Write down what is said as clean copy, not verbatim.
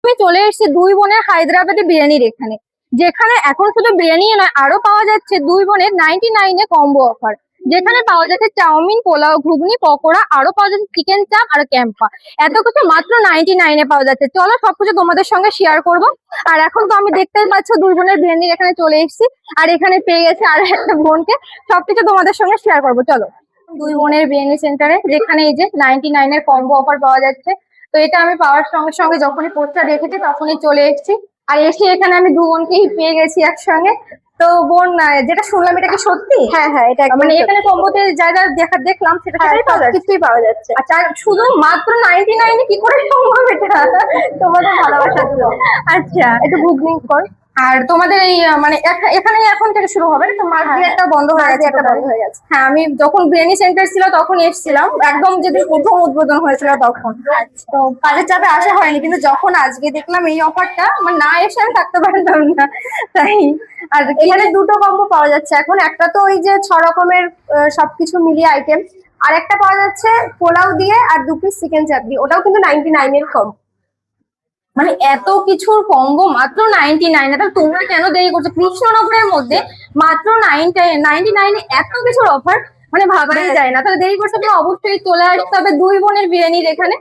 আমি চলে এসেছি দুই বোনের হায়দ্রাবাদি বিরিয়ানির এখানে, যেখানে এখন শুধু বিরিয়ানি নয়, আরো পাওয়া যাচ্ছে দুই বোনের 99 এ কম্বো অফার, যেখানে পাওয়া যাচ্ছে চাউমিন, পোলাও, ঘুগনি, পকোড়া, আরো পাওয়া যাচ্ছে চিকেন চাপ আর ক্যাম্পা। এত কিছু মাত্র 99 এ পাওয়া যাচ্ছে। চলো সবকিছু তোমাদের সঙ্গে শেয়ার করব। আর এখন তো আমি দেখতেই পাচ্ছ দুই বোনের বিরিয়ানির এখানে চলে এসেছি, আর এখানে পেয়ে গেছে আর একটা বোনকে। সবকিছু তোমাদের সঙ্গে শেয়ার করবো, চলো। দুই বোনের বিরিয়ানি সেন্টারে, যেখানে এই যে 99 এর কম্বো অফার পাওয়া যাচ্ছে। তো এটা আমি পাওয়ার সঙ্গে সঙ্গে যখনই পোস্টটা দেখেছি তখনই চলে এসেছি। আর এসে এখানে আমি দু বোনকেই পেয়ে গেছি একসঙ্গে। তো বোন, যেটা শুনলাম এটা কি সত্যি? হ্যাঁ হ্যাঁ, এটা মানে এখানে কম্বোতে যা যা দেখলাম সেটা সেটাই পাওয়া যাচ্ছে? কিছুই পাওয়া যাচ্ছে। আচ্ছা, আর শুধু মাত্র 99 কি করে সম্ভব এটা? তোমাদের ভালোবাসা ছিল। আচ্ছা, একটু ঘুগনি কর। আর তোমাদের এই মানে এখানে এখন থেকে শুরু হবে না তো? মাঝ দিয়ে একটা বন্ধ হয়ে গেছে, একটা বন্ধ হয়ে গেছে। হ্যাঁ, আমি যখন বিরিয়ানি সেন্টার ছিল তখন এসেছিলাম, একদম যেদিন প্রথম উদ্বোধন হয়েছিল তখন। তো কাজের চাপে আসা হয়নি, কিন্তু যখন আজকে দেখলাম এই অফারটা, আমার না এসে আমি থাকতে পারতাম না, তাই। আর এখানে দুটো কম্বো পাওয়া যাচ্ছে এখন। একটা তো ওই যে 6 রকমের সবকিছু মিলিয়ে আইটেম, আর একটা পাওয়া যাচ্ছে পোলাও দিয়ে আর 2 পিস চিকেন চাপ দিয়ে, ওটাও কিন্তু 99 এর কম। মানে এত কিছুর কম্বো মাত্র 99। তাহলে তোমরা কেন দেরি করছো? কৃষ্ণনগরের মধ্যে মাত্র 99 এত কিছুর অফার, মানে ভাবাই যায় না। তাহলে দেরি করছো, তোমরা অবশ্যই চলে আসতে হবে দুই বোনের বিরিয়ানির এখানে।